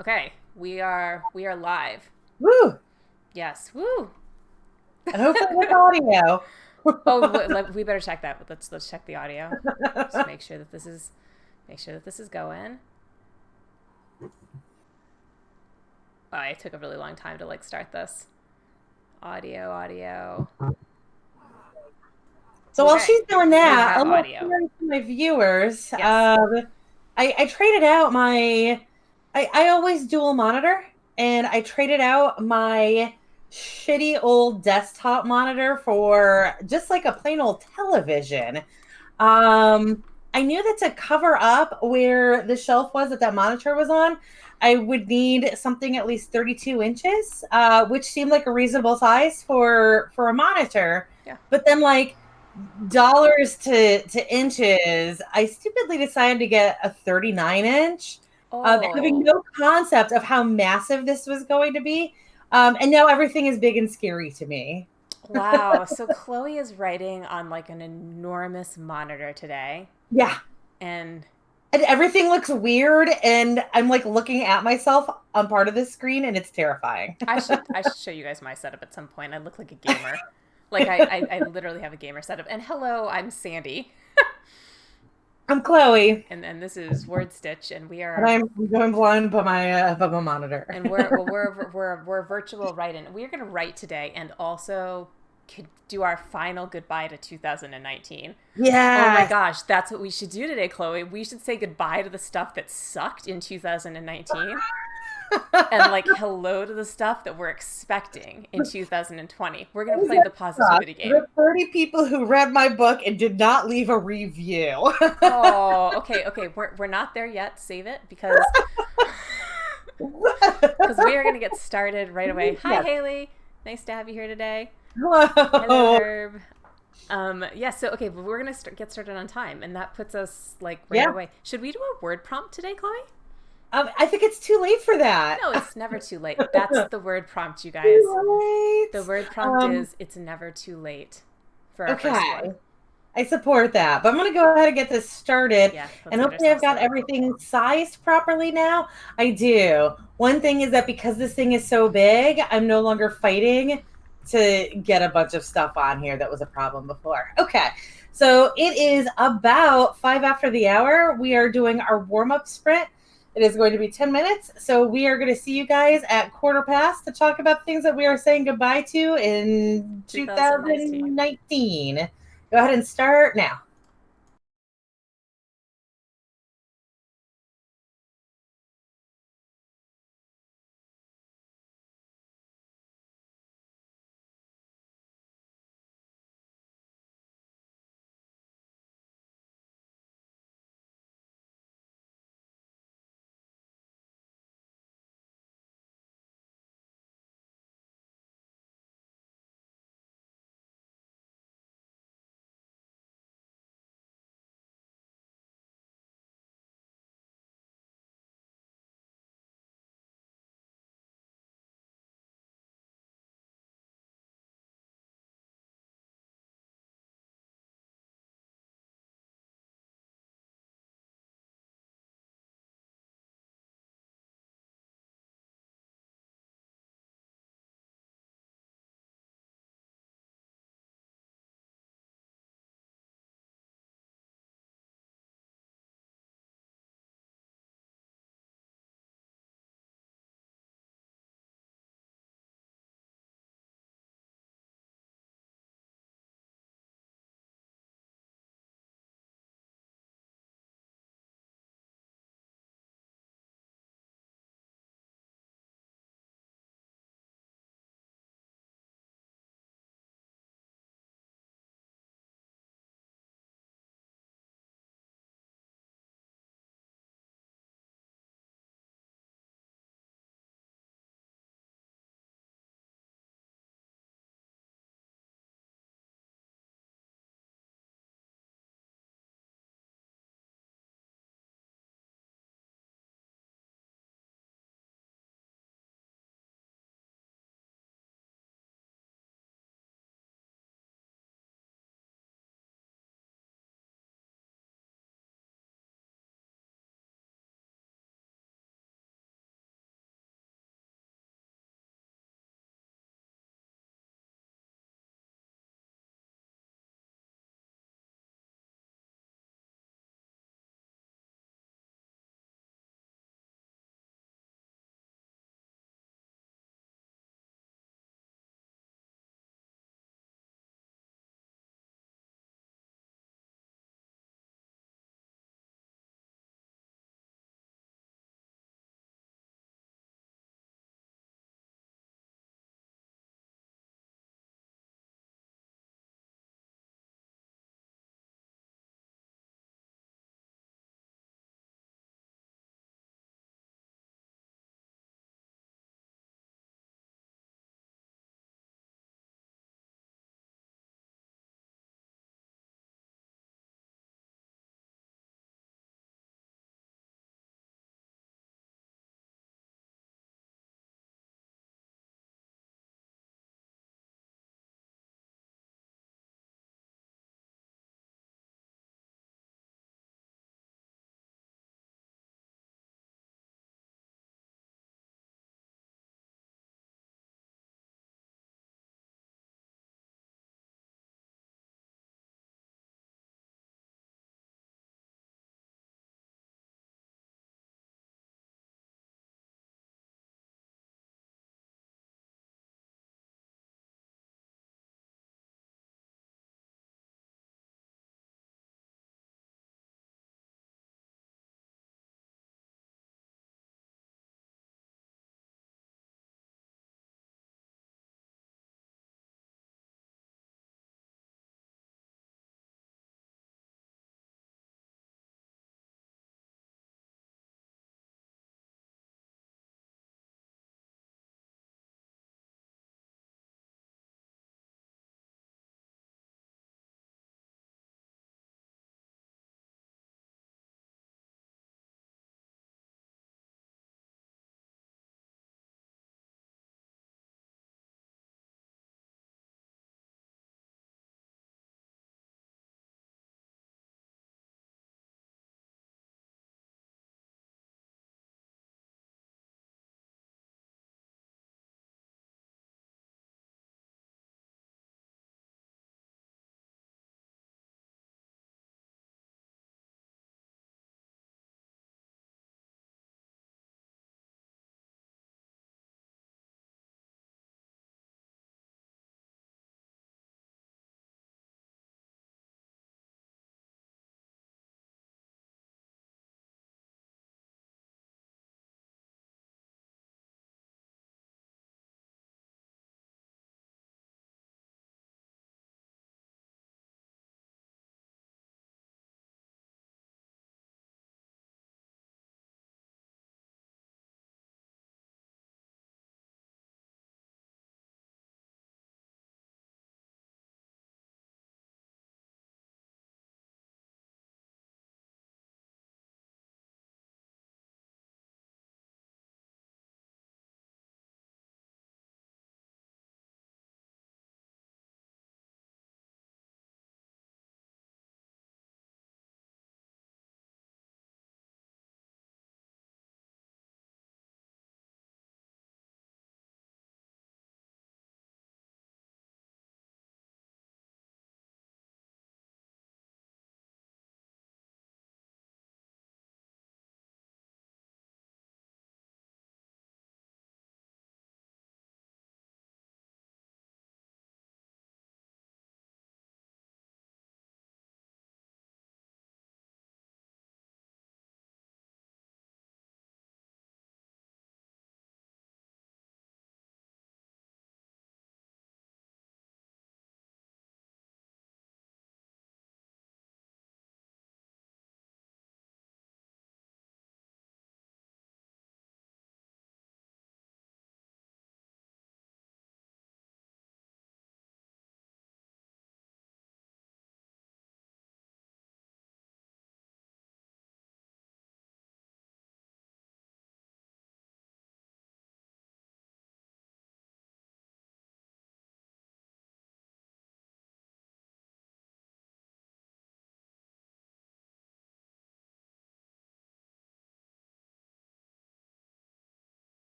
Okay, we are live. Woo! Yes. Woo. And hopefully with audio. We better check that. Let's check the audio. Just make sure that this is going. Oh, it took a really long time to start this. Audio. So while Okay. she's doing We that, a have little audio. theory for my viewers. Yes. I traded out I always dual monitor, and I traded out my shitty old desktop monitor for just like a plain old television. I knew that to cover up where the shelf was that monitor was on, I would need something at least 32 inches, which seemed like a reasonable size for a monitor. Yeah. But then, like dollars to inches, I stupidly decided to get a 39 inch, having Oh. no concept of how massive this was going to be. And now everything is big and scary to me. Wow. So Chloe is writing on an enormous monitor today, Yeah. and And everything looks weird, and I'm like looking at myself on part of this screen, and it's terrifying. I should show you guys my setup at some point. I look like a gamer. I literally have a gamer setup. And hello, I'm Sandy. I'm Chloe, And this is WordStitch, and we and are I'm going blind by my monitor. and we're virtual write-in. We're gonna write today, and also could do our final goodbye to 2019. Oh my Yes. gosh, that's what we should do today, Chloe. We should say goodbye to the stuff that sucked in 2019, and hello to the stuff that we're expecting in 2020. We're gonna play the positivity game. The 30 people who read my book and did not leave a review. Oh, okay. We're not there yet. Save it because we are going to get started right away. Hi, Yes. Haley. Nice to have you here today. Hello, Hello. Herb. Yeah. So okay, but we're going to get started on time, and that puts us right Yeah. away. Should we do a word prompt today, Chloe? I think it's too late for that. No, it's never too late. That's the word prompt, you guys. Too The late. word prompt is "It's never too late" for our first one. Okay. I support that. But I'm going to go ahead and get this started. Yeah, let's And get hopefully, I've ourselves got started. everything sized properly now. I do. One thing is that because this thing is so big, I'm no longer fighting to get a bunch of stuff on here that was a problem before. Okay. So it is about 5 after the hour. We are doing our warm up sprint. It is going to be 10 minutes. So we are going to see you guys at quarter past to talk about things that we are saying goodbye to in 2019. 2019. Go ahead and start now.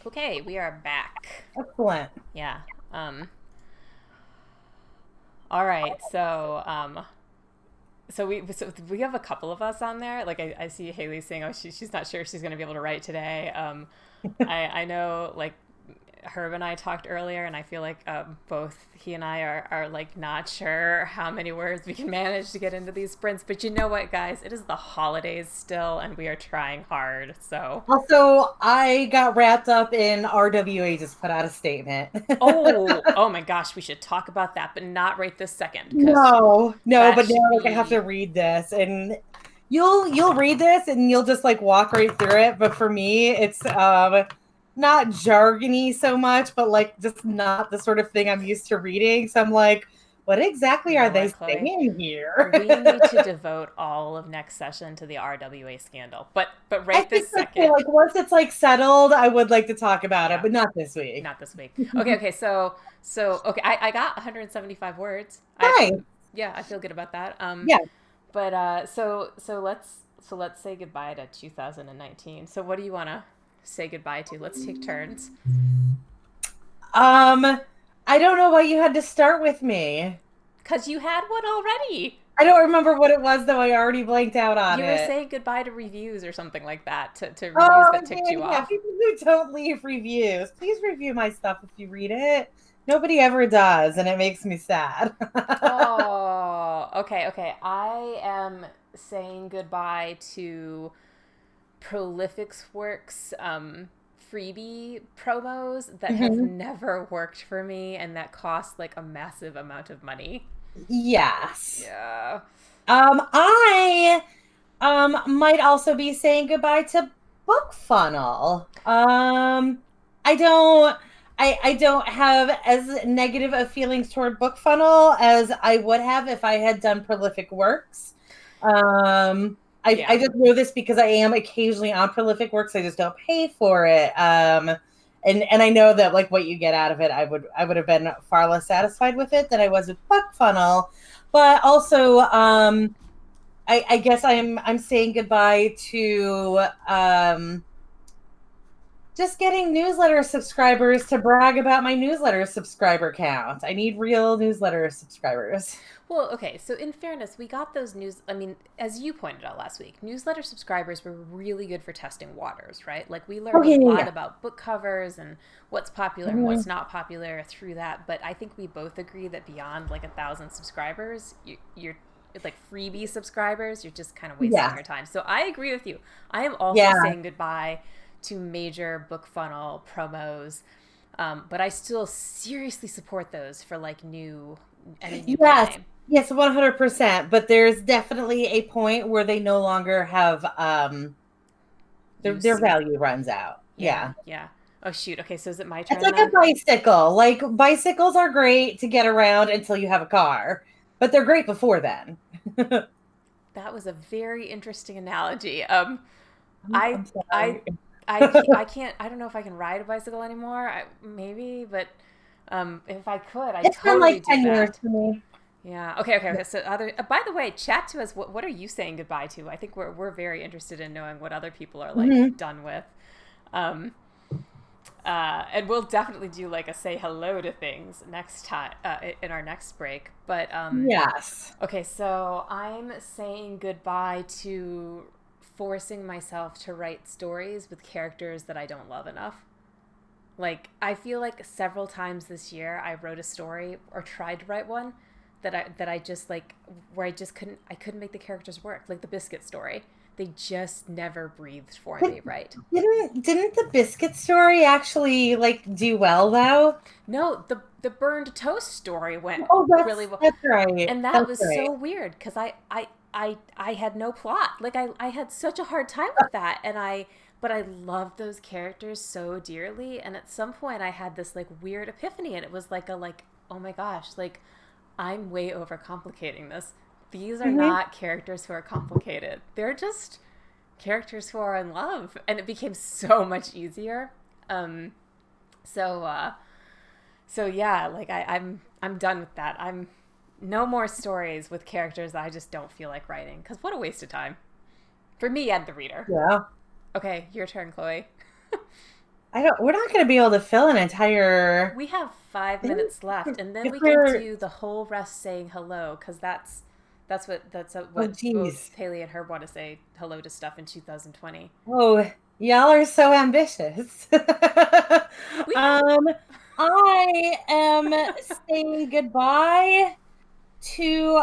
Okay, we are back. Excellent. Yeah. All right. So we have a couple of us on there. Like I see Haley saying, "Oh, she's not sure she's going to be able to write today." I know like Herb and I talked earlier, and I feel like both he and I are like not sure how many words we can manage to get into these sprints. But you know what, guys? It is the holidays still, and we are trying hard. So, Also, I got wrapped up in RWA just put out a statement. oh my gosh, we should talk about that, but not right this second because No, that but now should like I have to be read this, and you'll read this and you'll just like walk right through it. But for me, it's not jargony so much, but like just not the sort of thing I'm used to reading. So I'm like, what exactly you are know they what, Chloe? saying here? We need to devote all of next session to the RWA scandal. But I right think this that's okay. second, Like once it's like settled, I would like to talk about it, yeah, but not this week. not this week. Okay. So okay, I got 175 words. Hi. Yeah, I feel good about that. Yeah. But let's say goodbye to 2019. So what do you want to say goodbye to? Let's take turns. Um, I don't know why you had to start with me. Cause you had one already. I don't remember what it was though. I already blanked out on You were it. saying goodbye to reviews or something like that. To reviews Oh, that ticked you yeah. off. People who don't leave reviews, please review my stuff if you read it. Nobody ever does, and it makes me sad. Oh, okay. I am saying goodbye to Prolific's Works freebie promos that have Mhm. never worked for me and that cost like a massive amount of money. Yes. Yeah. I might also be saying goodbye to Book Funnel. I don't I don't have as negative of feelings toward Book Funnel as I would have if I had done Prolific Works. I Yeah. just know this because I am occasionally on Prolific Works. I just don't pay for it. And I know that like what you get out of it, I would have been far less satisfied with it than I was with Book Funnel. But also, I guess I'm saying goodbye to just getting newsletter subscribers to brag about my newsletter subscriber count. I need real newsletter subscribers. Well, okay, so in fairness, we got those I mean, as you pointed out last week, newsletter subscribers were really good for testing waters, right? Like we learned a Okay, lot yeah. about book covers and what's popular and what's Mhm. not popular through that. But I think we both agree that beyond like 1,000 subscribers, you're like freebie subscribers, you're just kind of wasting Yeah. your time. So I agree with you. I am also Yeah. saying goodbye to major book funnel promos, but I still seriously support those for like any new pen Yes. name. Yes, 100%. But there's definitely a point where they no longer have their Use. value runs out. Yeah, Yeah. yeah. Oh shoot. Okay, so is it my It's turn like a then? bicycle. Like bicycles are great to get around until you have a car, but they're great before then. That was a very interesting analogy. I I'm I sorry. I can't. I don't know if I can ride a bicycle anymore. Maybe, but if I could, I'd It's been totally like do 10 years that. for me. Yeah. Okay. So other. By the way, chat to us. What are you saying goodbye to? I think we're very interested in knowing what other people are like Mhm. done with. Um, and we'll definitely do like a say hello to things next time in our next break. But Yes. okay, so I'm saying goodbye to forcing myself to write stories with characters that I don't love enough. Like I feel like several times this year I wrote a story or tried to write one that I just like where I couldn't make the characters work. Like the biscuit story. They just never breathed for But me, right? didn't the biscuit story actually like do well though? No, the burned toast story went Oh, really well. that's right. And that That's was right. so weird because I had no plot. Like I had such a hard time with that, but I loved those characters so dearly. And at some point, I had this like weird epiphany, and it was like oh my gosh, like I'm way overcomplicating this. These are Mhm. not characters who are complicated. They're just characters who are in love, and it became so much easier. Um, so so yeah, like I'm done with that. I'm no more stories with characters that I just don't feel like writing because what a waste of time for me and the reader. Yeah. Okay, your turn, Chloe. we're not going to be able to fill an entire We have five thing minutes left, and then if we can we're, do the whole rest saying hello, because that's oh, what geez. both Haley and Herb want to say hello to stuff in 2020. Oh, y'all are so ambitious. We have um, I am saying goodbye to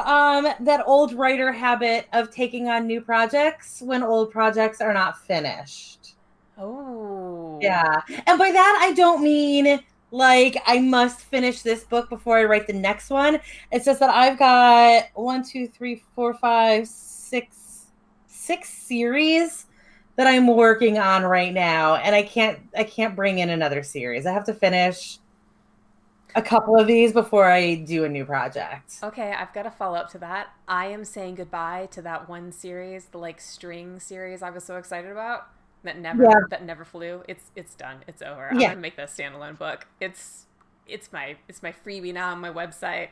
that old writer habit of taking on new projects when old projects are not finished. oh Yeah. And by that I don't mean like I must finish this book before I write the next one. It's just that I've got one, two, three, four, five, six series that I'm working on right now, and I can't bring in another series. I have to finish a couple of these before I do a new project. Okay, I've got to follow up to that. I am saying goodbye to that one series, the like string series I was so excited about Yeah. that never flew. It's done. It's over. I'm Yeah. gonna make that standalone book. It's my freebie now on my website.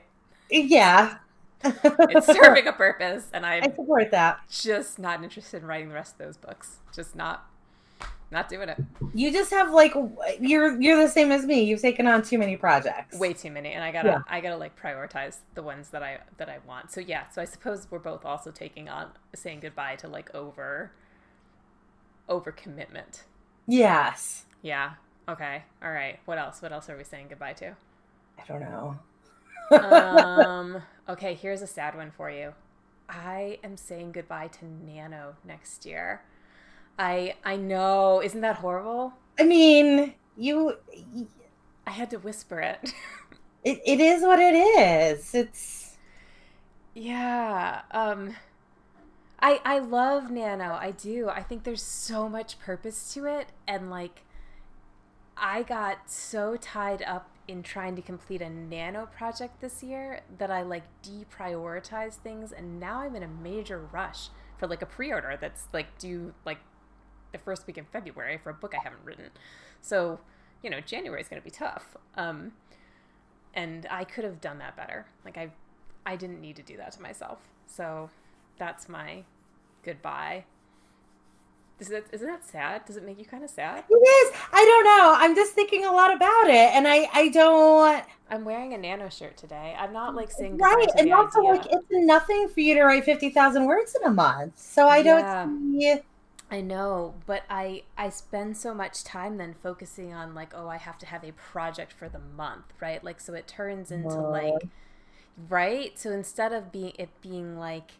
Yeah. It's serving a purpose, and I I'm support that. just not interested in writing the rest of those books. Just not doing it. You just have like you're the same as me. You've taken on too many projects. Way too many, and I Yeah. gotta I gotta like prioritize the ones that I want. So yeah, so I suppose we're both also taking on saying goodbye to like over commitment. Yes. Yeah. Okay. All right. What else? What else are we saying goodbye to? I don't know. Okay, here's a sad one for you. I am saying goodbye to Nano next year. I know, isn't that horrible? I mean, I had to whisper it. it is what it is. It's Yeah. I love Nano. I do. I think there's so much purpose to it, and like I got so tied up in trying to complete a Nano project this year that I like deprioritized things, and now I'm in a major rush for like a pre-order that's like due like the first week in February for a book I haven't written. So, January is going to be tough. And I could have done that better. Like I didn't need to do that to myself. So, that's my goodbye. Isn't that sad? Does it make you kind of sad? it is. I don't know. I'm just thinking a lot about it, and I don't. I'm wearing a Nano shirt today. I'm not like saying goodbye Right, to and the also like idea. it's nothing for you to write 50,000 words in a month. So I don't Yeah, see. I know, but I spend so much time then focusing on like, oh, I have to have a project for the month, right? Like so it turns into like, right? So instead of being like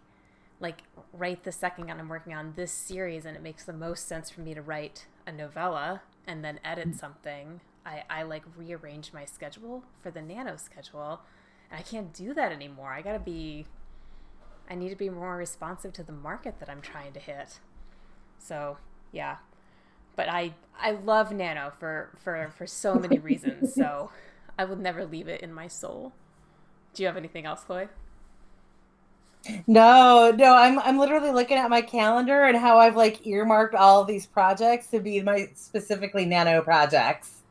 right the second I'm working on this series and it makes the most sense for me to write a novella and then edit something, I like rearrange my schedule for the Nano schedule, and I can't do that anymore. I need to be more responsive to the market that I'm trying to hit. So yeah, but I love Nano for so many reasons. So I would never leave it in my soul. Do you have anything else, Chloe? No, no, I'm literally looking at my calendar and how I've like earmarked all of these projects to be my specifically nano projects.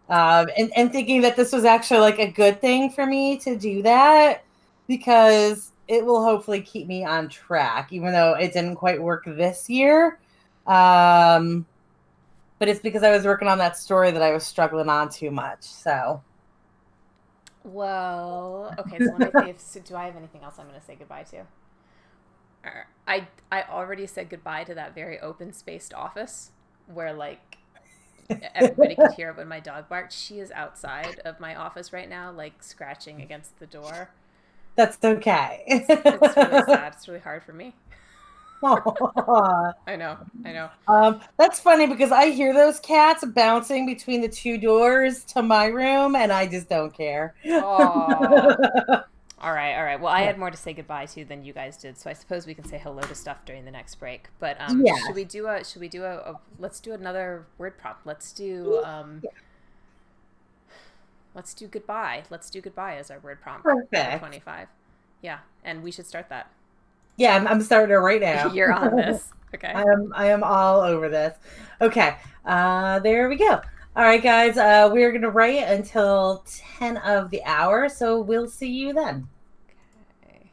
And thinking that this was actually like a good thing for me to do that because it will hopefully keep me on track, even though it didn't quite work this year. Um, but it's because I was working on that story that I was struggling on too much. So Well, okay. So let me think. Do I have anything else I'm going to say goodbye to? I already said goodbye to that very open spaced office where like everybody could hear it when my dog barked. She is outside of my office right now, like scratching against the door. that's okay. It's really sad. It's really hard for me. Aw. I know. I know. That's funny because I hear those cats bouncing between the two doors to my room, and I just don't care. Oh. All right, all right. Well, I had more to say goodbye to than you guys did, so I suppose we can say hello to stuff during the next break. But Yeah, let's do another word prompt. Let's do goodbye. Let's do goodbye as our word prompt for perfect. 25. Yeah, and we should start that. Yeah, I'm starting it right now. You're on this. Okay. I am all over this. Okay, there we go. All right, guys, we're gonna write until 10 of the hour, so we'll see you then. Okay.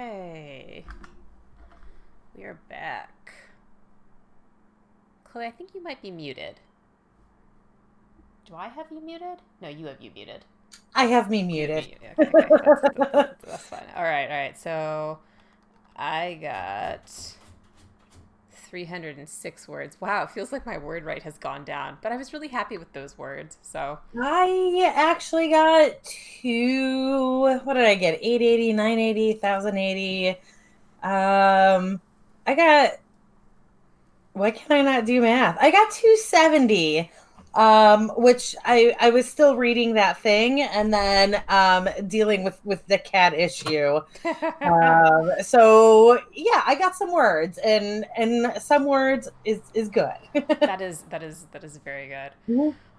Okay. We are back. Chloe, I think you might be muted. Do I have you muted? No, you have you muted. I have me muted. Okay. That's fine. All right. So I got 306 words. Wow, it feels like my word rate has gone down, but I was really happy with those words. So I actually got what did I get? 880, 980, 1080. I got, why can I not do math? I got 270. Which I was still reading that thing and then dealing with the cat issue. So yeah, I got some words, and some words is good. that is very good.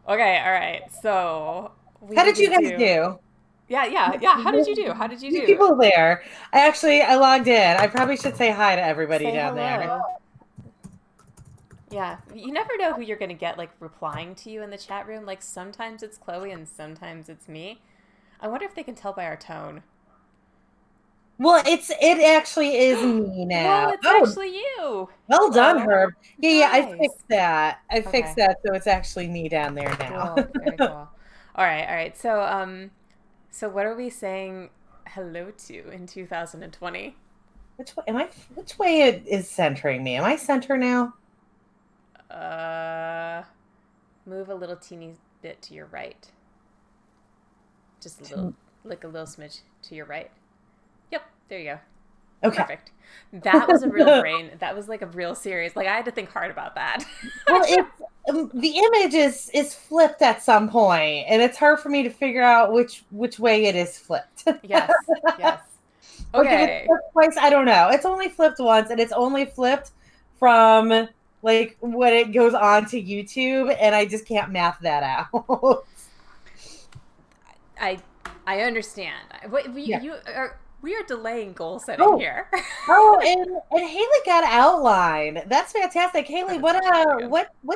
Okay, all right. So we How need did you to guys do? Yeah. How did you do? How did you do? People there. I logged in. I probably should say hi to everybody Say down hello. there. Yeah, you never know who you're going to get like replying to you in the chat room. Like sometimes it's Chloe and sometimes it's me. I wonder if they can tell by our tone. Well, it actually is me now. Whoa, it's actually you. Well done, Hello. Herb. Yeah, I Nice. fixed that. I fixed that, so it's actually me down there now. Cool. Very cool. All right. So what are we saying hello to in 2020? Which way it is centering me? Am I center now? Move a little teeny bit to your right. Just a little, like a little smidge to your right. Yep, there you go. Okay. Perfect. That was a real brain. That was like a real serious. Like I had to think hard about that. Well, the image is flipped at some point, and it's hard for me to figure out which way it is flipped. Yes. Okay. Okay. Twice, I don't know. It's only flipped once, and it's only flipped from like when it goes on to YouTube, and I just can't math that out. I understand. We are delaying goal setting here. and Haley got outline. That's fantastic. Haley, what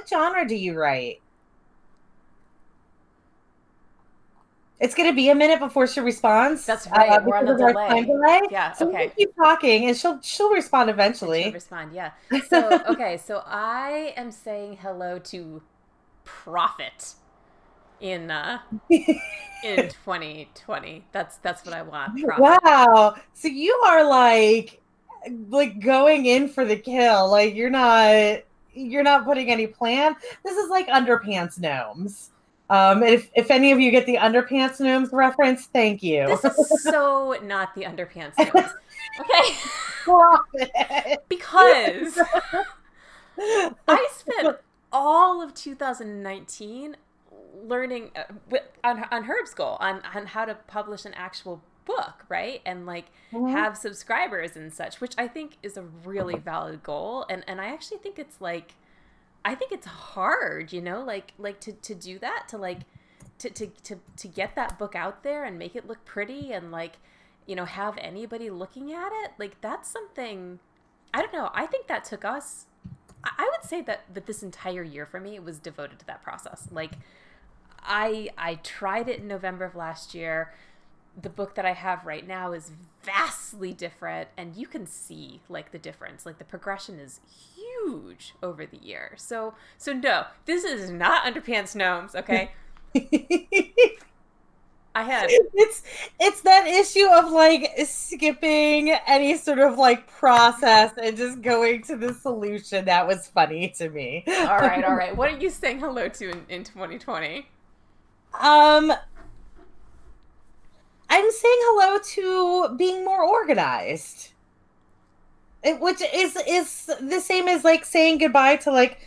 genre do you write? It's going to be a minute before she responds. That's right. We're on a delay. Yeah. So okay. Keep talking, and she'll respond eventually. She'll respond. Yeah. So okay. So I am saying hello to Profit in 2020. That's what I want. Profit. Wow. So you are like going in for the kill. Like you're not putting any plan. This is like Underpants Gnomes. If any of you get the Underpants Gnomes reference, thank you. This is so not the Underpants Gnomes. Okay. Profit. Because I spent all of 2019 learning on Herb's goal on how to publish an actual book, right? And like have subscribers and such, which I think is a really valid goal. And I actually think it's like, I think it's hard, you know, like to do that, to like to get that book out there and make it look pretty and like, you know, have anybody looking at it. Like that's something, I don't know. I think that took us, I would say that this entire year for me was devoted to that process. Like I tried it in November of last year. The book that I have right now is vastly different, and you can see like the difference. Like the progression is huge over the year. So no, this is not Underpants Gnomes, okay? It's that issue of like skipping any sort of like process and just going to the solution. That was funny to me. All right. What are you saying hello to in 2020? I'm saying hello to being more organized, which is the same as like saying goodbye to like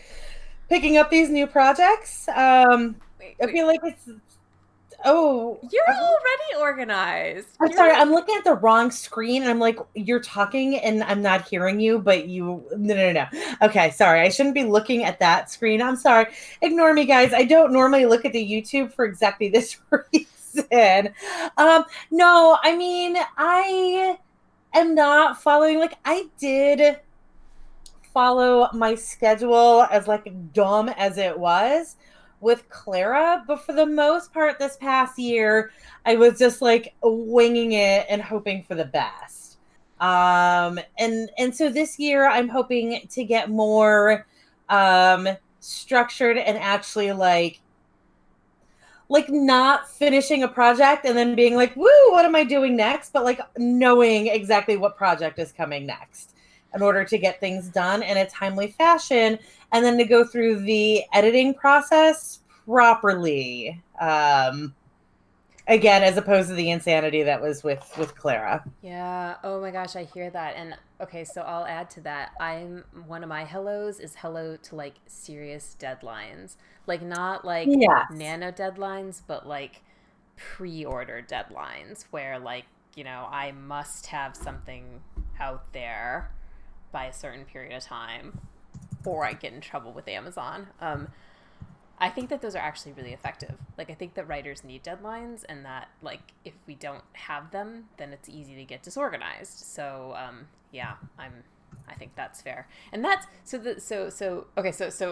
picking up these new projects. I feel like it's you're already organized. I'm sorry, I'm looking at the wrong screen and I'm like, you're talking and I'm not hearing you, but no. Okay, sorry, I shouldn't be looking at that screen. I'm sorry, ignore me, guys. I don't normally look at the YouTube for exactly this reason. No, I mean, I am not following, like I did follow my schedule as like dumb as it was with Clara, but for the most part this past year I was just like winging it and hoping for the best. And so this year I'm hoping to get more structured and actually not finishing a project and then being like, woo, what am I doing next? But like knowing exactly what project is coming next in order to get things done in a timely fashion, and then to go through the editing process properly. Again, as opposed to the insanity that was with Clara. Yeah. Oh my gosh, I hear that. And okay, so I'll add to that. I'm one of my hellos is hello to like serious deadlines. Like not like Yes. nano deadlines, but like pre-order deadlines where like, I must have something out there by a certain period of time or I get in trouble with Amazon. I think that those are actually really effective. Like I think that writers need deadlines, and that like if we don't have them, then it's easy to get disorganized. So yeah, I think that's fair. And that's so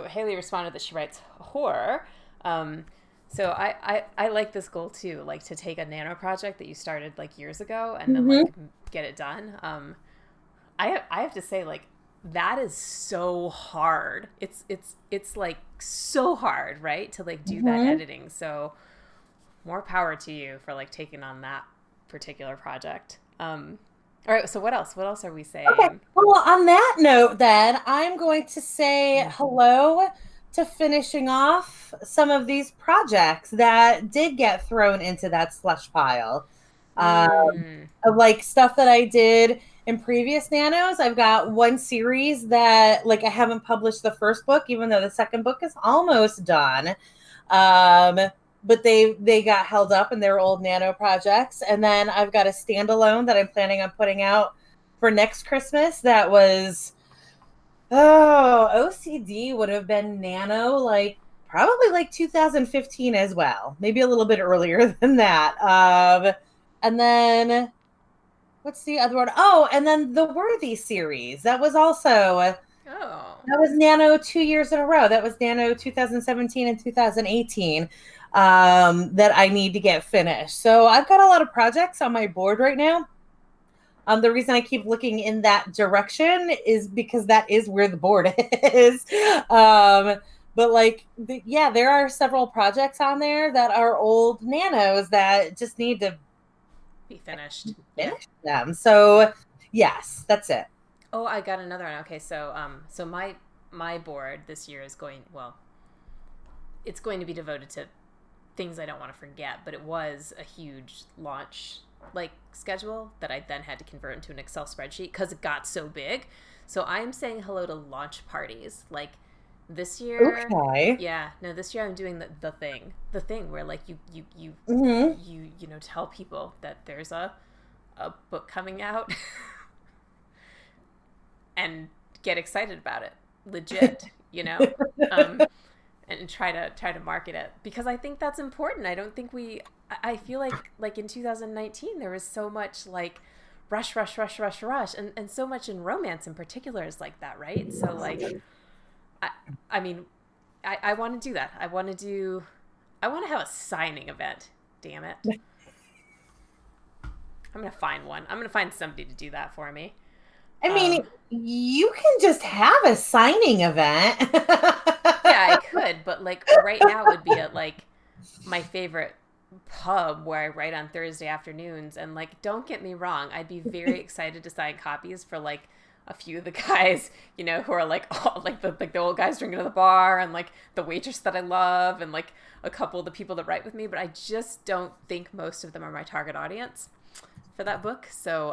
Haley responded that she writes horror. So I like this goal too, like to take a nano project that you started like years ago and then like get it done. I have to say like that is so hard. It's like so hard, right? To like do that editing. So more power to you for like taking on that particular project. All right, so what else? What else are we saying? Okay. Well, on that note, then I'm going to say hello to finishing off some of these projects that did get thrown into that slush pile. Of like stuff that I did in previous nanos. I've got one series that like I haven't published the first book, even though the second book is almost done. But they got held up in their old nano projects. And then I've got a standalone that I'm planning on putting out for next Christmas that was OCD would have been nano like probably like 2015 as well, maybe a little bit earlier than that. And then what's the other one? Oh, and then the Worthy series. That was also that was nano 2 years in a row. That was nano 2017 and 2018 that I need to get finished. So I've got a lot of projects on my board right now. The reason I keep looking in that direction is because that is where the board is. But like, yeah, there are several projects on there that are old nanos that just need to be finished. Finish them. So yes, that's it. Oh, I got another one. Okay, so my board this year is going well. It's going to be devoted to things I don't want to forget, but it was a huge launch like schedule that I then had to convert into an Excel spreadsheet because it got so big. So I'm saying hello to launch parties. Like this year, this year I'm doing the thing where like you tell people that there's a book coming out and get excited about it, legit, and try to market it because I think that's important. I don't think I feel like in 2019 there was so much like rush and so much in romance in particular is like that, right? So like I mean I want to do that. I want to have a signing event, damn it. I'm going to find one. I'm going to find somebody to do that for me. I mean, you can just have a signing event. Yeah, I could, but like right now it would be at like my favorite pub where I write on Thursday afternoons. And like, don't get me wrong, I'd be very excited to sign copies for like a few of the guys, who are like all like the old guys drinking at the bar, and like the waitress that I love, and like a couple of the people that write with me. But I just don't think most of them are my target audience for that book. So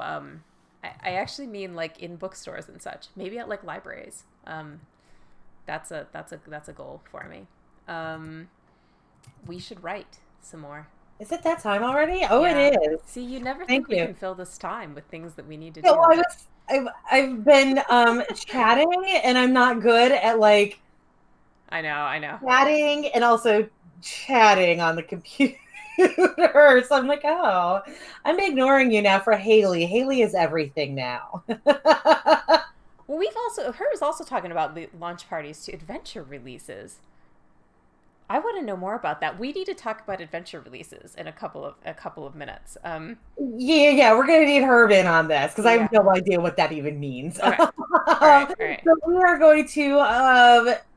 I actually mean like in bookstores and such, maybe at like libraries. That's a goal for me. We should write some more. Is it that time already? Oh, yeah. It is. See, you never think we can fill this time with things that we need to do. Well, I've been chatting, and I'm not good at like. I know. Chatting and also chatting on the computer. So I'm like, oh, I'm ignoring you now for Haley. Haley is everything now. Well, her was also talking about the launch parties to adventure releases. I want to know more about that. We need to talk about adventure releases in a couple of minutes. Yeah, we're gonna need Herb in on this because I Yeah. have no idea what that even means. Okay. All right. All right. So we are going to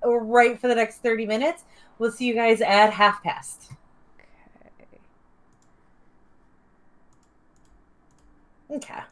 write for the next 30 minutes. We'll see you guys at 1:30. Okay. Okay.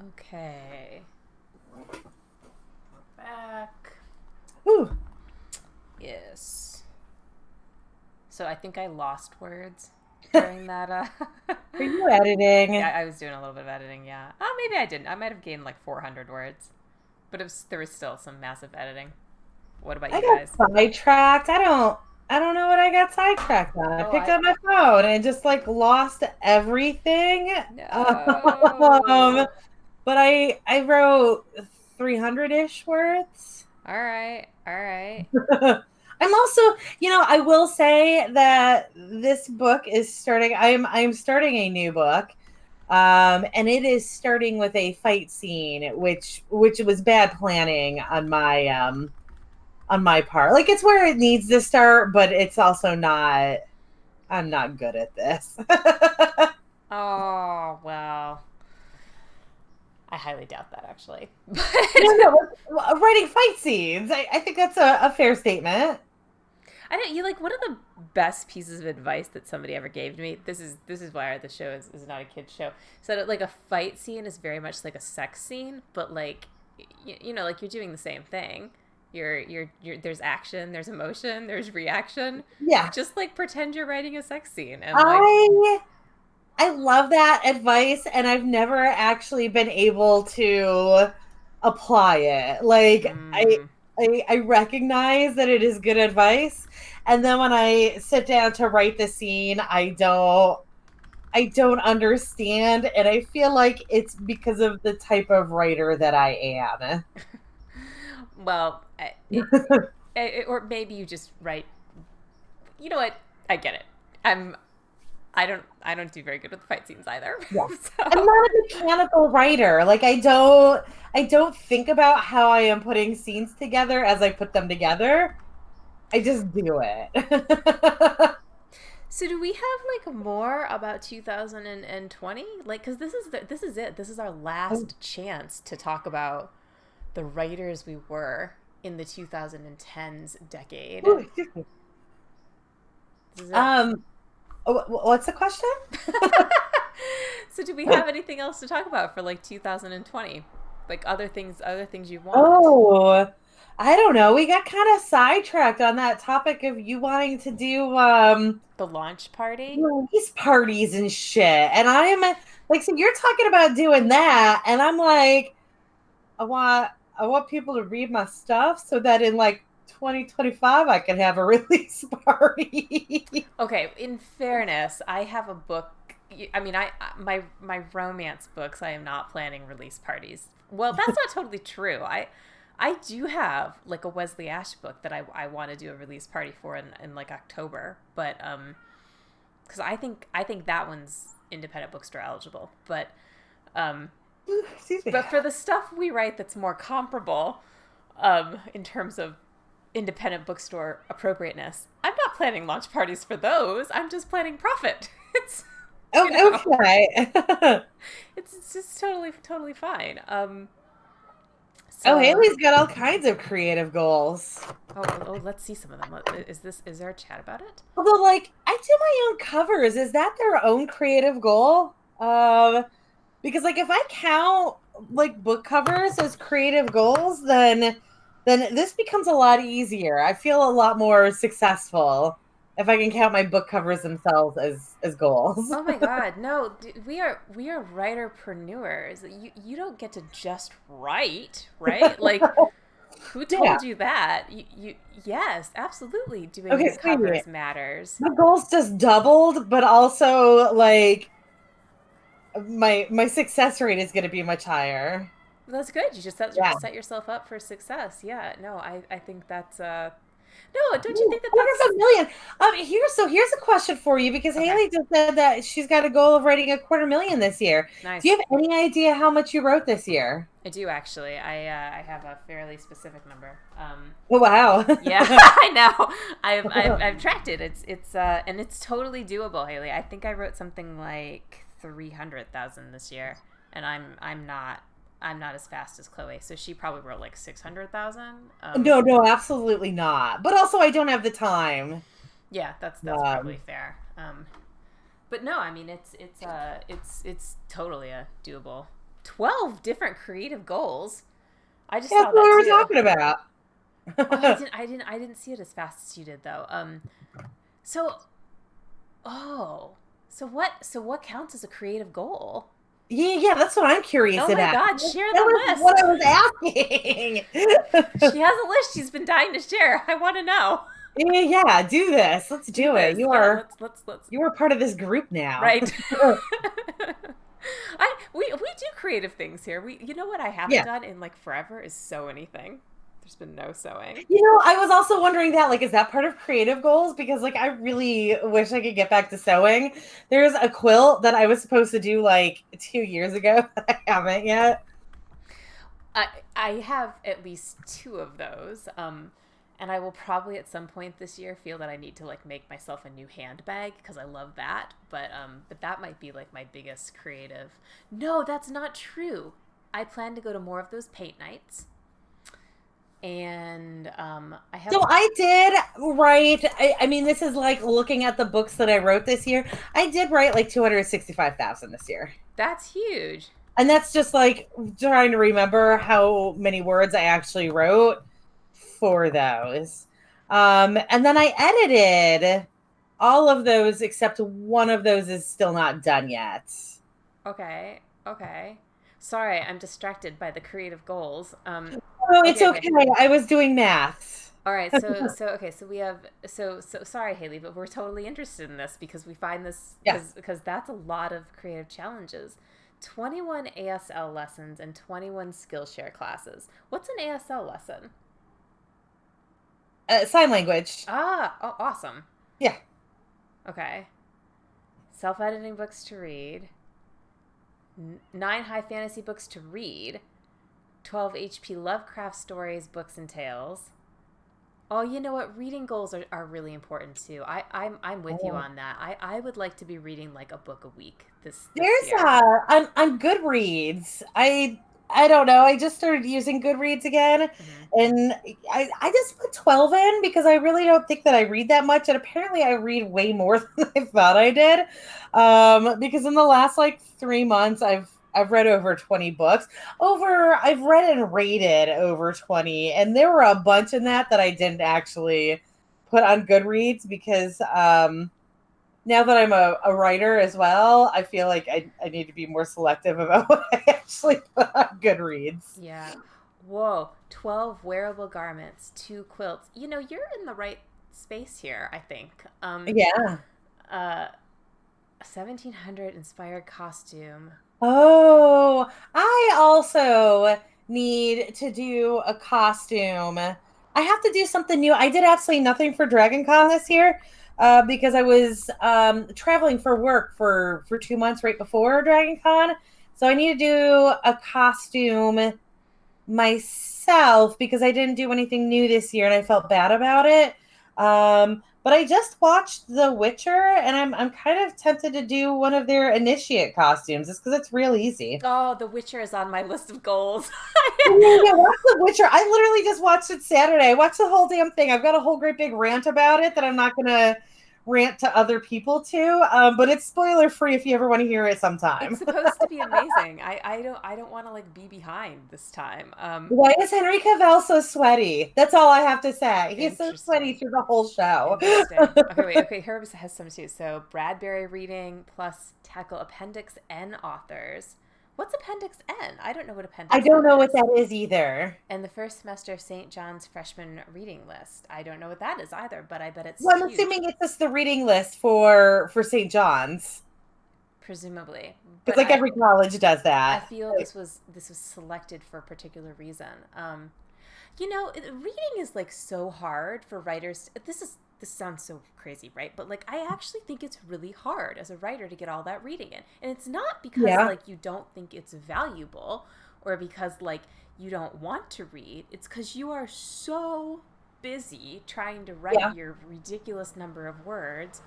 Okay. Back. Ooh. Yes. So I think I lost words during that. Are you editing? Yeah, I was doing a little bit of editing. Yeah. Oh, maybe I didn't. I might have gained like 400 words, but there was still some massive editing. What about I you guys? got sidetracked. I don't know what I got sidetracked on. I Oh, picked up my phone and just like lost everything. no. But I wrote 300-ish words. All right. All right. I'm also, I will say that this book is starting. I'm starting a new book. And it is starting with a fight scene, which was bad planning on my part. Like, it's where it needs to start, but it's also not. I'm not good at this. Oh, well. I highly doubt that, actually. No, writing fight scenes. I think that's a fair statement. I know you like one of the best pieces of advice that somebody ever gave to me. This is why the show is not a kid's show. So that like a fight scene is very much like a sex scene, but like like you're doing the same thing. You're there's action, there's emotion, there's reaction. Yeah. Just like pretend you're writing a sex scene and I love that advice, and I've never actually been able to apply it. Like, I recognize that it is good advice, and then when I sit down to write the scene, I don't understand, and I feel like it's because of the type of writer that I am. well, or maybe you just write. You know what? I get it. I don't do very good with fight scenes either. Yeah. So. I'm not a mechanical writer. Like, I don't think about how I am putting scenes together as I put them together. I just do it. So do we have like more about 2020? Like, because this is it. This is our last chance to talk about the writers we were in the 2010s decade. Ooh, what's the question? So do we have anything else to talk about for like 2020? Like other things you want? Oh, I don't know. We got kind of sidetracked on that topic of you wanting to do The launch party? release parties and shit. And I'm like, so you're talking about doing that, and I'm like, I want people to read my stuff so that in like 2025 I can have a release party. Okay, in fairness, I have a book. I mean, my romance books. I am not planning release parties. Well, that's not totally true. I do have like a Wesley Ash book that I want to do a release party for in like October, but because I think that one's independent bookstore eligible, but but for the stuff we write that's more comparable, in terms of independent bookstore appropriateness, I'm not planning launch parties for those. I'm just planning profit. It's okay. it's just totally fine. So, Haley's got all kinds of creative goals. Oh, let's see some of them. Is there a chat about it? Although, like, I do my own covers. Is that their own creative goal? Because like if I count like book covers as creative goals, then this becomes a lot easier. I feel a lot more successful if I can count my book covers themselves as goals. Oh my god, no! We are writerpreneurs. You don't get to just write, right? Like, who told you that? You yes, absolutely. Doing your covers matters. My goals just doubled, but also like my success rate is going to be much higher. That's good. You just set yourself up for success. Yeah. No, I think that's no, don't you think that's $250,000? Here's a question for you, because Haley just said that she's got a goal of writing $250,000 this year. Nice. Do you have any idea how much you wrote this year? I do, actually. I have a fairly specific number. Oh wow. Yeah, I know. I've tracked it. It's and it's totally doable, Haley. I think I wrote something like 300,000 this year, and I'm not as fast as Chloe, so she probably wrote like 600,000. No, absolutely not. But also, I don't have the time. Yeah, that's probably fair. But no, I mean it's totally a doable 12 different creative goals. I just That's saw what we that were too. talking about. Oh, I didn't see it as fast as you did though. So, oh, so what counts as a creative goal? Yeah, that's what I'm curious Oh my about. God, share That the was what I list. was asking. She has a list she's been dying to share. I want to know. Yeah, do this. Let's Do do it. this. Yeah, let's. You are part of this group now. Right. We do creative things here. You know what I haven't Yeah. done in like forever is sew anything. There's been no sewing. I was also wondering that, like, is that part of creative goals? Because, like, I really wish I could get back to sewing. There's a quilt that I was supposed to do like 2 years ago that I haven't yet. I have at least two of those. And I will probably at some point this year feel that I need to like make myself a new handbag because I love that. But that might be like my biggest creative. No, that's not true. I plan to go to more of those paint nights. And I have. So I did write, I mean, this is like looking at the books that I wrote this year. I did write like 265,000 this year. That's huge. And that's just like trying to remember how many words I actually wrote for those. And then I edited all of those except one of those is still not done yet. Okay. Okay. Sorry, I'm distracted by the creative goals. Oh, it's Okay. okay. I was doing maths. All right, so we have so sorry, Haley, but we're totally interested in this because we find this Yes. because that's a lot of creative challenges. 21 ASL lessons and 21 Skillshare classes. What's an ASL lesson? Sign language. Oh, awesome. Yeah. Okay. Self-editing books to read. 9 high fantasy books to read. 12 H.P. Lovecraft stories, books, and tales. Oh, you know what? Reading goals are really important too. I'm with you on that. I would like to be reading like a book a week this There's year. on Goodreads. I don't know. I just started using Goodreads again, and I just put 12 in because I really don't think that I read that much, and apparently I read way more than I thought I did. Because in the last like 3 months, I've read over 20 books. I've read and rated over 20, and there were a bunch in that I didn't actually put on Goodreads because now that I'm a writer as well, I feel like I need to be more selective about what I actually put on Goodreads. Yeah. Whoa. 12 wearable garments, 2 quilts. You know, you're in the right space here, I think. Yeah. 1700 inspired costume. Oh, I also need to do a costume. I have to do something new. I did absolutely nothing for Dragon Con this year because I was traveling for work for 2 months right before Dragon Con. So I need to do a costume myself because I didn't do anything new this year and I felt bad about it. But I just watched The Witcher and I'm kind of tempted to do one of their initiate costumes just because it's real easy. Oh, The Witcher is on my list of goals. Yeah, watch The Witcher. I literally just watched it Saturday. I watched the whole damn thing. I've got a whole great big rant about it that I'm not going to rant to other people to. But it's spoiler free if you ever want to hear it sometime. It's supposed to be amazing. I don't want to like be behind this time. Why is Henry Cavill so sweaty? That's all I have to say. He's so sweaty through the whole show. Interesting. Okay, Herbs has some too. So Bradbury reading plus tackle Appendix N authors. What's Appendix N? I don't know what Appendix I don't N know is. what that is either. And the first semester of St. John's freshman reading list. I don't know what that is either, but I bet it's Well, I'm huge. assuming it's just the reading list for St. John's. Presumably. It's like every college does that. I feel this was selected for a particular reason. You know, reading is like so hard for writers. This sounds so crazy, right? But like I actually think it's really hard as a writer to get all that reading in. And it's not because like you don't think it's valuable or because like you don't want to read. It's because you are so busy trying to write your ridiculous number of words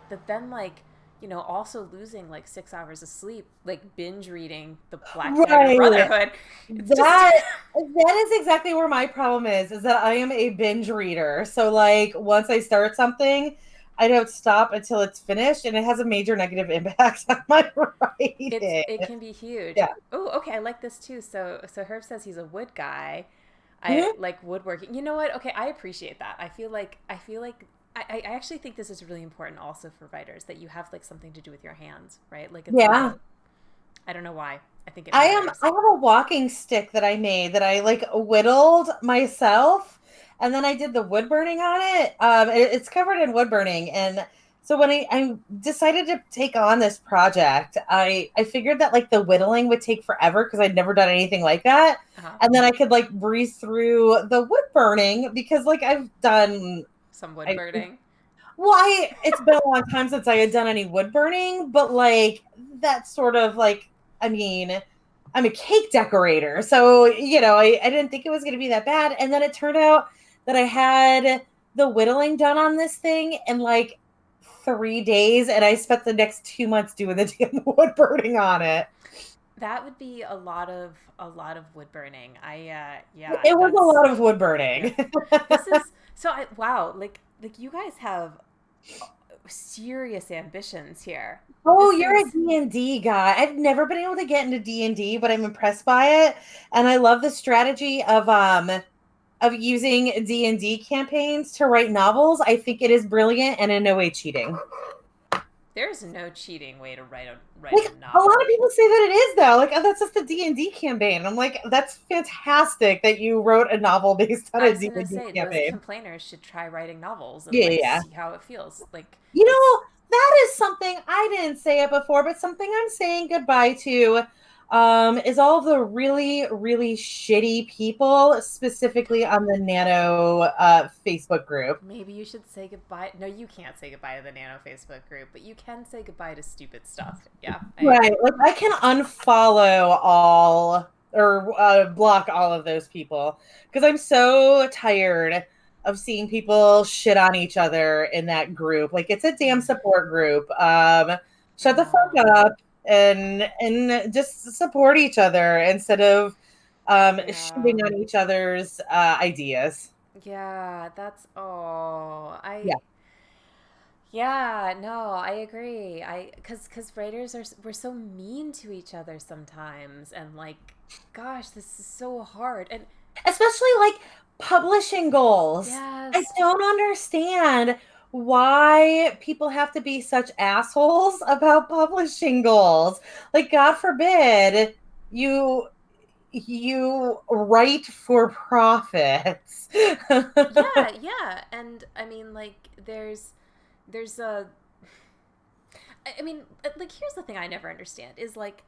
that then like, you know, also losing like 6 hours of sleep, like binge reading the Black Dagger Brotherhood. That is exactly where my problem is that I am a binge reader. So like once I start something, I don't stop until it's finished, and it has a major negative impact on my writing. it can be huge. Yeah. Oh, okay, I like this too. So Herb says he's a wood guy. I Mhm. like woodworking. You know what? Okay, I appreciate that. I feel like I actually think this is really important also for writers that you have like something to do with your hands, right? Like it's Yeah. something I don't know why. I think it I matters. have a walking stick that I made that I like whittled myself, and then I did the wood burning on it. It's covered in wood burning, and so when I decided to take on this project, I figured that like the whittling would take forever because I'd never done anything like that, Uh-huh. and then I could like breeze through the wood burning because like I've done. Some wood I burning. Well, it's been a long time since I had done any wood burning, but like that sort of like, I mean, I'm a cake decorator, so I didn't think it was going to be that bad, and then it turned out that I had the whittling done on this thing in like 3 days, and I spent the next 2 months doing the damn wood burning on it. That would be a lot of wood burning. Yeah, It was a that's lot of wood yeah. burning. This is so I wow, like you guys have serious ambitions here. Oh, This you're a is D&D guy. I've never been able to get into D&D, but I'm impressed by it. And I love the strategy of using D&D campaigns to write novels. I think it is brilliant and in no way cheating. there's no cheating way to write Like a a lot novel. of people say that it is though. Like, oh, that's just a D&D campaign. I'm like, that's fantastic that you wrote a novel based on I a was gonna D&D say those campaign. complainers should try writing novels and Yeah, yeah, like yeah. see how it feels. Like You it's know, that is something I didn't say it before, but something I'm saying goodbye to is all of the really, really shitty people, specifically on the Nano Facebook group. maybe you should say goodbye. No, you can't say goodbye to the Nano Facebook group, but you can say goodbye to stupid stuff. Yeah, I Right. agree. Like I can unfollow all or block all of those people because I'm so tired of seeing people shit on each other in that group. Like it's a damn support group. Shut the fuck Oh, up and just support each other instead of yeah. shitting on each other's ideas. Yeah, that's oh, Yeah. yeah, no, I agree. Cuz writers we're so mean to each other sometimes and like gosh, this is so hard. And Especially like publishing goals. I yes, don't understand why people have to be such assholes about publishing goals. Like God forbid you write for profits. yeah, yeah. And I mean like there's a I mean like here's the thing I never understand is like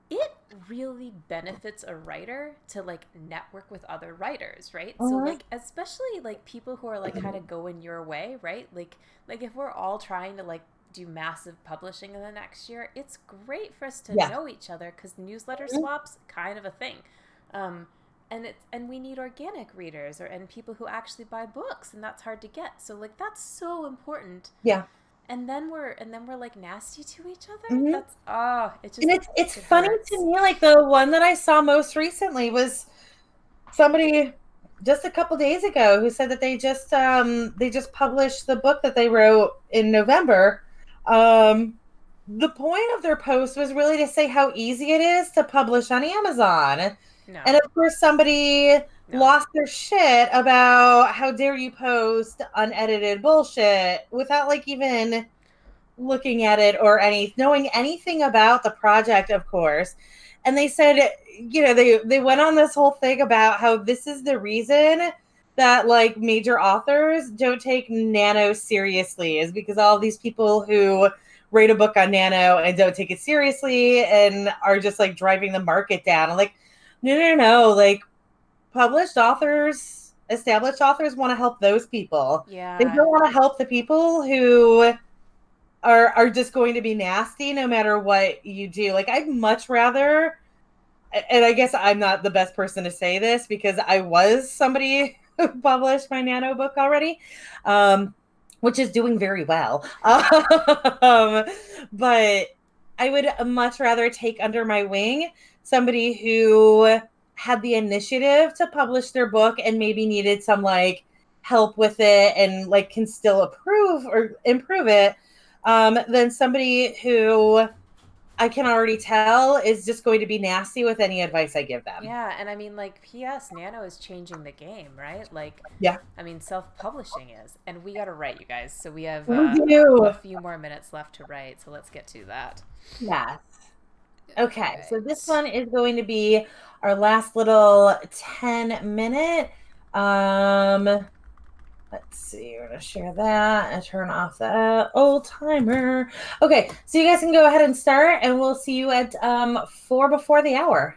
it really benefits a writer to like network with other writers, right? So Mhm. like especially like people who are like kind of going your way, right? Like if we're all trying to like do massive publishing in the next year, it's great for us to Yeah. know each other cuz newsletter swaps kind of a thing. Um and we need organic readers or and people who actually buy books and that's hard to get. So like that's so important Yeah. and then we're like nasty to each other. Mhm. That's oh, And it's it funny to hurts. me, like the one that I saw most recently was somebody just a couple days ago who said that they just published the book that they wrote in November. The point of their post was really to say how easy it is to publish on Amazon. And No. of course somebody No. lost their shit about how dare you post unedited bullshit without like even looking at it or any knowing anything about the project, of course. And they said, they went on this whole thing about how this is the reason that like major authors don't take Nano seriously is because all these people who write a book on Nano and don't take it seriously and are just like driving the market down. I'm like, no. Like published authors, established authors want to help those people. They Yeah. don't want to help the people who are just going to be nasty no matter what you do. Like I'd much rather, and I guess I'm not the best person to say this because I was somebody who published my Nano book already, which is doing very well. But I would much rather take under my wing somebody who had the initiative to publish their book and maybe needed some like help with it and like can still approve improve it, than somebody who I can already tell is just going to be nasty with any advice I give them. Yeah, and I mean, like, P.S. Nano is changing the game, right? Like, Yeah, I mean, self-publishing is, and we got to write, you guys. So we have we a do. few more minutes left to write. So let's get to that. Yes. All Okay, so this right. one is going to be our last little 10-minute. Let's see, we're gonna share that and turn off that old timer. Okay, so you guys can go ahead and start, and we'll see you at 4 before the hour.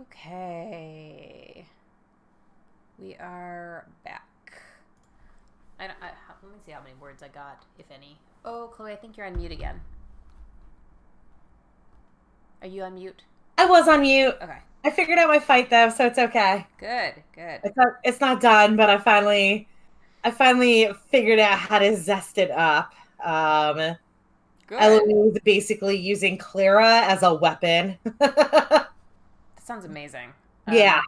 Okay. We are back. Let me see how many words I got, if any. Oh, Chloe, I think you're on mute again. Are you on mute? I was on mute. Okay. I figured out my fight though, so it's okay. Good. It's not done, but I finally figured out how to zest it up. Good. Eloise basically using Clara as a weapon. That sounds amazing. Yeah.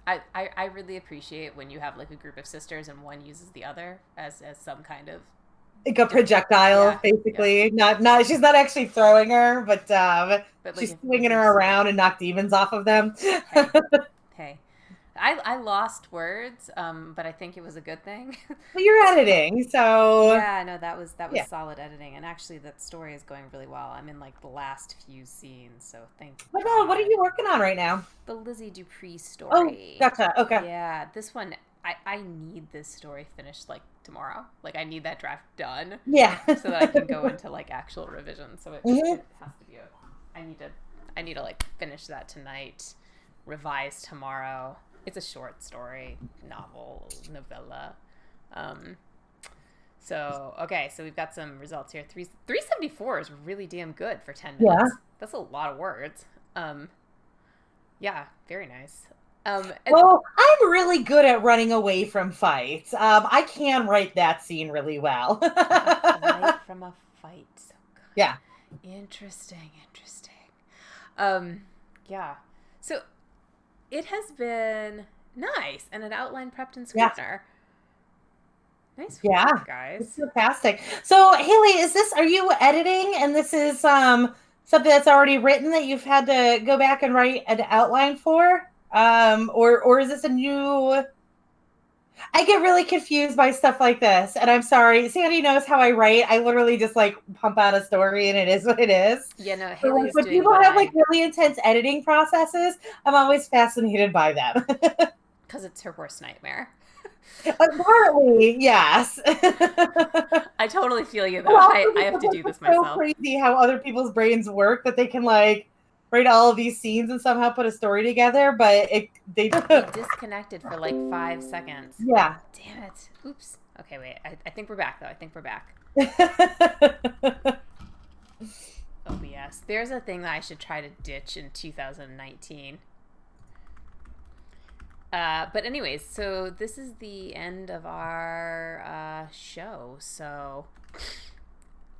I really appreciate when you have like a group of sisters and one uses the other as some kind of Like a projectile, basically. Yeah. Not she's not actually throwing her, but like she's swinging her around and knock demons off of them. Hey. I lost words, but I think it was a good thing. Well, you're editing, so yeah, no, that was solid editing, and actually that story is going really well. I'm in like the last few scenes, so thank you. What are you working on right now? The Lizzie Dupree story. Oh, gotcha. Okay. Yeah, this one I need this story finished like tomorrow. Like I need that draft done. Yeah. So that I can go into like actual revision. So it has to be I need to like finish that tonight, revise tomorrow. It's a short story, novella. So we've got some results here. 374 is really damn good for 10 minutes. Yeah. That's a lot of words. Yeah, very nice. Well, I'm really good at running away from fights. I can write that scene really well. Right from a fight. So good. Yeah. Interesting. Yeah. So it has been nice and an outline prepped in Scrivener. Yeah. Nice work, guys. It's fantastic. So Haley, are you editing and this is something that's already written that you've had to go back and write an outline for? Or is this a new... I get really confused by stuff like this, and I'm sorry. Sandy knows how I write. I literally just like pump out a story, and it is what it is. Yeah, no. Haley's when people have like really intense editing processes, I'm always fascinated by them. Because it's her worst nightmare. Apparently, yes. I totally feel you though. Well, I have to do this myself. It's so crazy how other people's brains work that they can like write all of these scenes and somehow put a story together, but they disconnected for like 5 seconds. Yeah. Damn it. Oops. Okay, wait. I think we're back though. I think we're back. Oh yes. There's a thing that I should try to ditch in 2019. But anyways, so this is the end of our show. So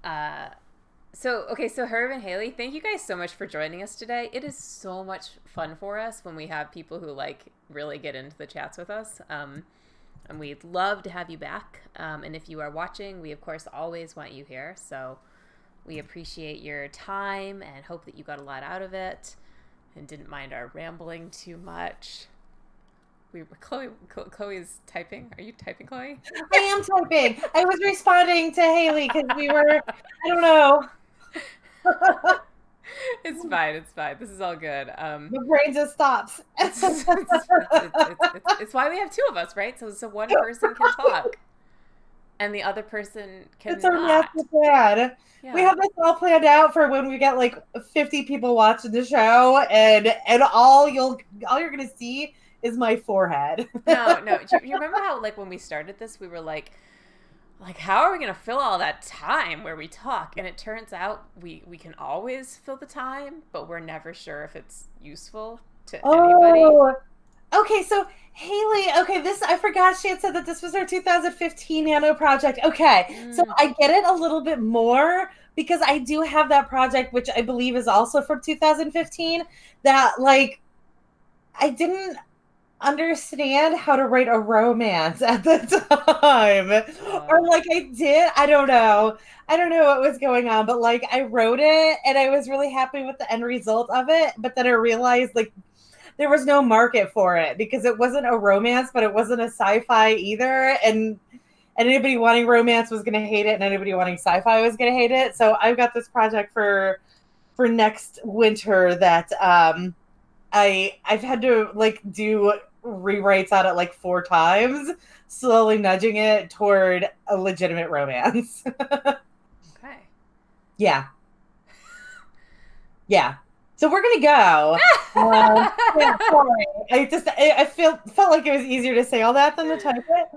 Herb and Haley, thank you guys so much for joining us today. It is so much fun for us when we have people who like really get into the chats with us. And we'd love to have you back. And if you are watching, we of course always want you here. So we appreciate your time and hope that you got a lot out of it and didn't mind our rambling too much. Chloe's typing. Are you typing, Chloe? I am typing. I was responding to Haley because we were, I don't know. It's fine. This is all good. The brain just stops. It's why we have two of us, right? So one person can talk and the other person can It's our master plan. Yeah. We have this all planned out for when we get like 50 people watching the show, and all you're gonna see is my forehead. No. Do you remember how like when we started this, we were like how are we going to fill all that time where we talk? And it turns out we can always fill the time, but we're never sure if it's useful to anybody. Okay, so Haley, I forgot she had said that this was her 2015 Nano project. Okay, so I get it a little bit more because I do have that project, which I believe is also from 2015, that like I didn't understand how to write a romance at the time. Or like I did, I don't know what was going on, but like I wrote it and I was really happy with the end result of it, but then I realized like there was no market for it because it wasn't a romance, but it wasn't a sci-fi either, and anybody wanting romance was going to hate it and anybody wanting sci-fi was going to hate it. So I've got this project for next winter that I've had to like do rewrites on it like 4 times, slowly nudging it toward a legitimate romance. Okay. Yeah. So we're gonna go. Yeah, sorry. I felt like it was easier to say all that than to type it.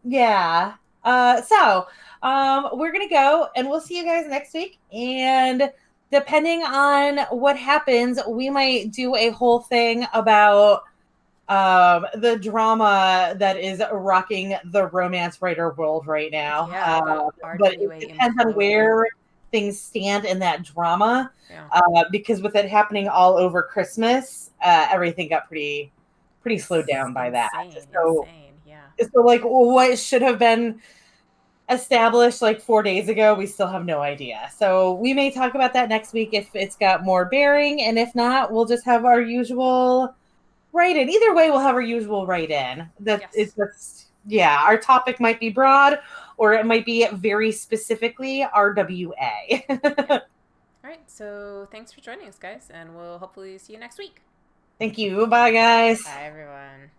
Yeah. We're gonna go, and we'll see you guys next week. And depending on what happens, we might do a whole thing about the drama that is rocking the romance writer world right now. Yeah, about But it RWA depends on imploding. where things stand in that drama. Yeah. Because with it happening all over Christmas, everything got pretty slowed down by that. Insane, yeah. So like what should have been established like 4 days ago, we still have no idea. So we may talk about that next week if it's got more bearing, and if not, we'll just have our usual write-in. Either way, we'll have our usual write-in. It's just, yeah, our topic might be broad, or it might be very specifically RWA. Yeah. All right, so thanks for joining us, guys, and we'll hopefully see you next week. Thank you. Bye, guys. Bye, everyone.